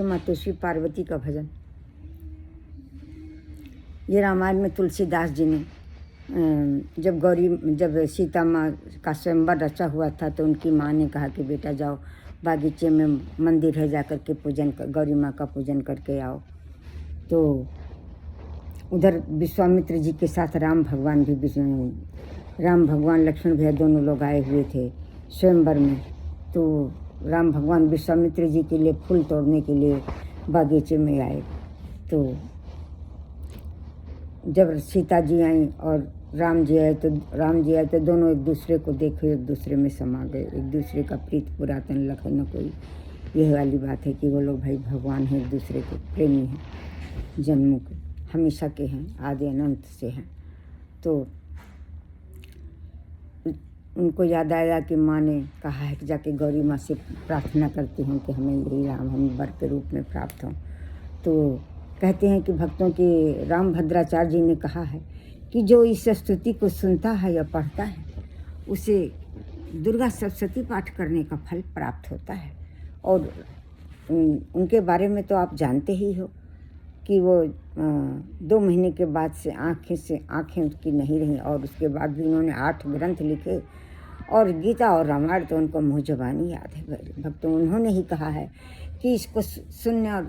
मातोश्री पार्वती का भजन। ये रामायण में तुलसीदास जी ने जब सीता माँ का स्वयंवर रचा हुआ था तो उनकी माँ ने कहा कि बेटा जाओ बागीचे में मंदिर है, जा कर के गौरी माँ का पूजन करके आओ। तो उधर विश्वामित्र जी के साथ राम भगवान लक्ष्मण भैया दोनों लोग आए हुए थे स्वयंवर में। तो राम भगवान विश्वामित्र जी के लिए फूल तोड़ने के लिए बागीचे में आए। तो जब सीता जी आई और राम जी आए तो दोनों एक दूसरे को देखे, एक दूसरे में समा गए। एक दूसरे का प्रीत पुरातन लखन न कोई, यह वाली बात है कि वो लोग भाई भगवान हैं, एक दूसरे के प्रेमी हैं, जन्मों के हमेशा के हैं, आदि अनंत से हैं। तो उनको याद आया कि माँ ने कहा है कि जाके गौरी माँ से प्रार्थना करती हूँ कि हमें यही राम हम वर के रूप में प्राप्त हों। तो कहते हैं कि भक्तों के राम भद्राचार्य जी ने कहा है कि जो इस स्तुति को सुनता है या पढ़ता है उसे दुर्गा सप्तशती पाठ करने का फल प्राप्त होता है। और उनके बारे में तो आप जानते ही हो कि वो 2 महीने के बाद से आँखें उसकी नहीं रहीं, और उसके बाद भी उन्होंने 8 ग्रंथ लिखे, और गीता और रामायण तो उनको मुँह ज़बानी याद है। भक्तों, उन्होंने ही कहा है कि इसको सुनने और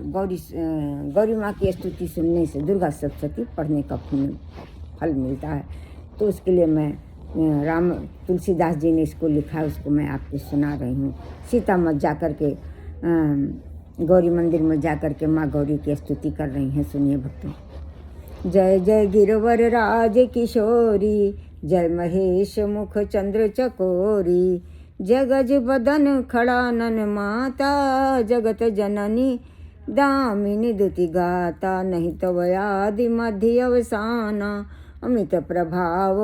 गौरी माँ की स्तुति सुनने से दुर्गा सप्तशती पढ़ने का फल मिलता है। तो उसके लिए मैं तुलसीदास जी ने इसको लिखा है, उसको मैं आपको सुना रही हूँ। सीता माँ जा कर के गौरी मंदिर में जा कर के माँ गौरी की स्तुति कर रही हैं। सुनिए भक्तों। जय जय गिरवर राज किशोरी, जय महेश मुख चंद्र चकोरी, जगज बदन खड़ानन माता, जगत जननी दामिनी दुति गाता, नहीं तव आदि मध्य अवसाना, अमित प्रभाव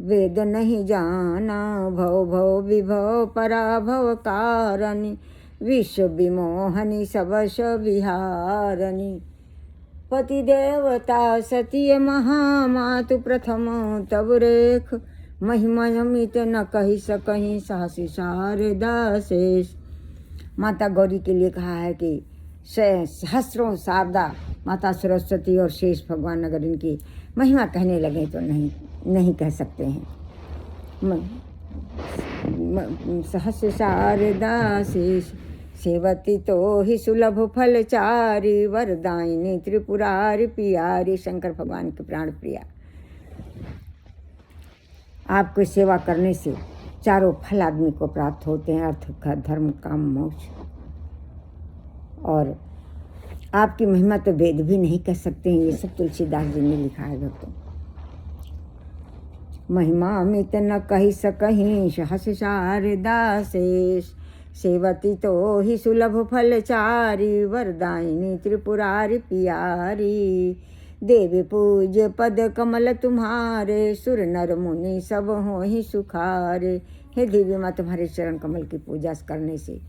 वेद नहीं जाना, भव भव विभव पराभव कारणि, विश्व विमोहनी सबश विहारणी, पति देवता सतीय महामातु प्रथम तब रेख, महिमा अमित न कही सकहीं सासी शारदा शेष। माता गौरी के लिए कहा है कि सहस्रों शारदा माता सरस्वती और शेष भगवान अगर इनकी महिमा कहने लगे तो नहीं कह सकते हैं। सहस्र शारदा शेष, सेवती तो ही सुलभ फलचारी, वरदायिनी त्रिपुरारी पियारी। शंकर भगवान के प्राण प्रिया, आपको सेवा करने से चारों फल आदमी को प्राप्त होते हैं, अर्थ का धर्म काम मोक्ष। और आपकी महिमा तो वेद भी नहीं कह सकते हैं। ये सब तुलसीदास जी ने लिखा है भक्तों। महिमा अमित न कही सकहीं सहस्र शारदा शेष, सेवती तो ही सुलभ फलचारी, वरदायिनी त्रिपुरारी पियारी। देवी पूज्य पद कमल तुम्हारे, सुर नर मुनि सब हो ही सुखारे। हे देवी माँ, तुम्हारे चरण कमल की पूजा करने से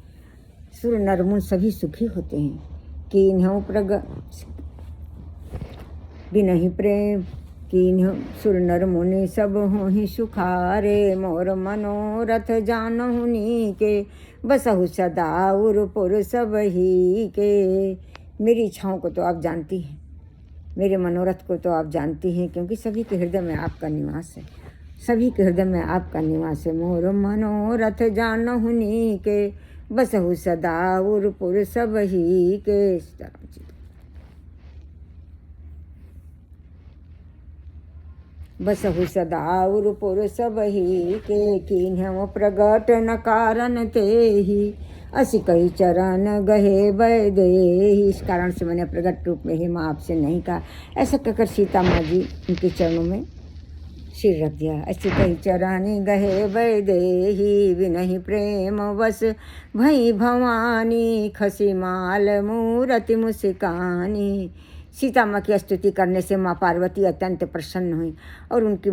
सुर नर मुनि सभी सुखी होते हैं। कीन्हु बिनहि प्रेम, कीन्हु सुर नर मुनि सब हो ही सुखारे। मोर मनोरथ जानहु नीके, बसहु सदा उरपुर सब ही के। मेरी इच्छाओं को तो आप जानती हैं, मेरे मनोरथ को तो आप जानती हैं, क्योंकि सभी के हृदय में आपका निवास है, सभी के हृदय में आपका निवास है। मोर मनोरथ जानहु नीके, बसहु सदा उरपुर सब ही के। बसहु सदा उरपुर सब ही के, कीन्हु प्रगट न कारण ते ही, असी कही चरण गहे वैदेही। इस कारण से मैंने प्रगट रूप में ही माँ आपसे नहीं कहा। ऐसा कहकर सीता माँ जी उनके चरणों में सिर रख दिया। ऐसे कही चरण गहे वैदेही, विनहि प्रेम वश भई भवानी, खसी माल मूरति मुस्कानी। सीता माँ की स्तुति करने से माँ पार्वती अत्यंत प्रसन्न हुई और उनकी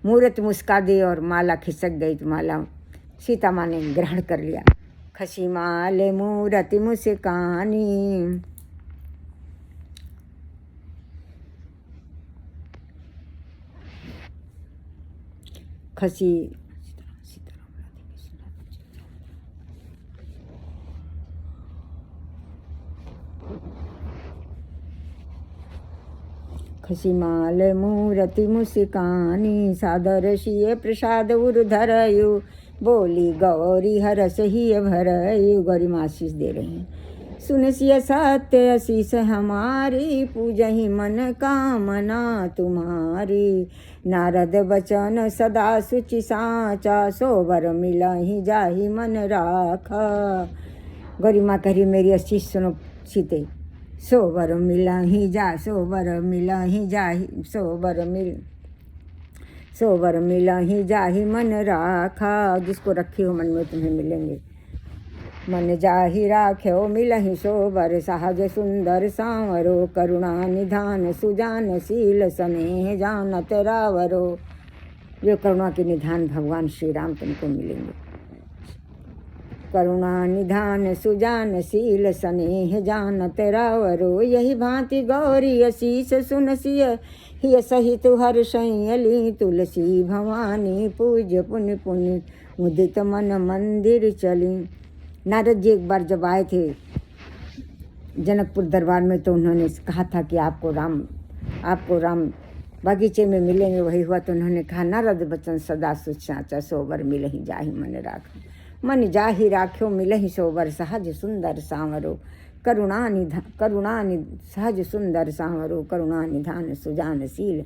मूरत मुस्का दी और माला खिसक गई। तो माला सीता माँ ने ग्रहण कर लिया। खसी माल मूरति मुस्कानी, खसी खसिमाल मूरति मुस्कानी सादर शिय प्रसाद उर धरयु बोली गौरी हरस ही भरयु। गौरी माँ आशीष दे रही हैं। सुनसिय सत्य आशीष हमारी पूजहि मन कामना तुम्हारी। नारद बचन सदा सुचि साचा सोबर मिलहि जाहि मन राखा। गौरी माँ कह रही मेरी आशीष सुनो सीते। सोबर मिलहि जा सोबर मिलहि जाहि सोबर मिलहि जाहि मन राखा। जिसको रखे हो मन में तुम्हें मिलेंगे। मन जाहि राख्यो मिलहि सोबर सहज सुंदर सांवरो। करुणा निधान सुजान शील स्नेह जानत रावरो। जो करुणा के निधान भगवान श्री राम तुमको मिलेंगे। करुणा निधान सुजान शील स्नेह जानत रावरो। यही भांति गौरी आशीष सुनसिय हिय सहित हर शयली। तुलसी भवानी पूज्य पुण्य पुण्य मुदित मन मंदिर चली। नारद जी एक बार जब आए थे जनकपुर दरबार में तो उन्होंने कहा था कि आपको राम बगीचे में मिलेंगे। वही हुआ तो उन्होंने कहा नारद बचन सदा सुच साचा सोबर मिलहि जाहि मन राख। मन जाहि राख्यो मिलहि सोबर सहज सुंदर सांवरो। सहज सुंदर सांवरो। करुणा निधान सुजान शील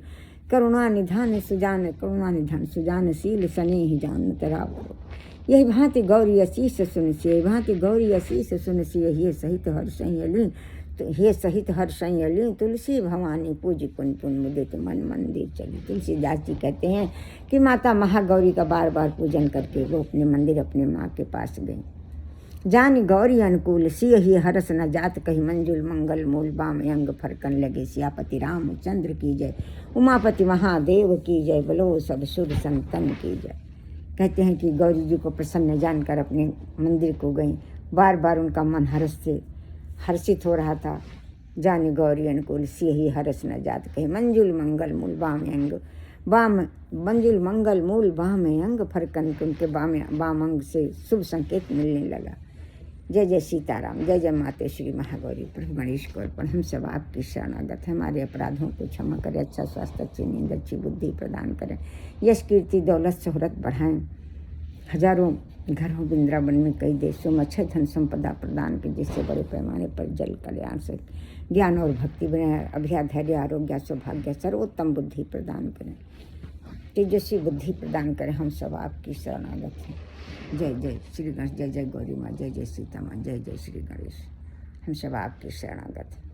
शील स्नेह जानत रावरो। यही भांति गौरी आशीष सुनसिय हिय सहित हर शयली। तुलसी भवानी पूज्य पुण्य पुण्य मुदित मन मंदिर चली। तुलसीदास जी कहते हैं कि माता महागौरी का बार बार पूजन करके वो अपने मंदिर अपने माँ के पास गई। जानी गौरी अनुकूल सिय ही हरस न जात कही मंजुल मंगल मूल बाम अंग फरकन लगे। सियापति रामचंद्र की जय उमापति महादेव की जय बोलो सब सुर संतन की जय। कहते हैं कि गौरी जी को प्रसन्न जानकर अपने मंदिर को गई। बार बार उनका मन हर्षित हो रहा था। जानी गौरी अनुकूल सिय ही हरस न जात कही मंजुल मंगल मूल बाम अंग फरकन। उनके बाम अंग से शुभ संकेत मिलने लगा। जय जय सीताराम। जय जय माते श्री महागौरी। प्रभु गणेश को अर्पण। हम सब आपकी शरणागत है। हमारे अपराधों को क्षमा करें। अच्छा स्वास्थ्य अच्छी नींद अच्छी बुद्धि प्रदान करें। यश कीर्ति दौलत शोहरत बढ़ाएं। हजारों घरों वृंदावन में कई देशों में अच्छे धन संपदा प्रदान के जिससे बड़े पैमाने पर जल कल्याण से ज्ञान और भक्ति बनाए। अभया धैर्य आरोग्य सौभाग्य सर्वोत्तम बुद्धि प्रदान करें। तेजस्वी बुद्धि प्रदान करें। हम सब आपकी शरणागत हैं। जय जय श्री गणेश। जय जय गौरी माँ। जय जय सीता माँ। जय जय श्री गणेश। हम सब आपकी शरणागत हैं।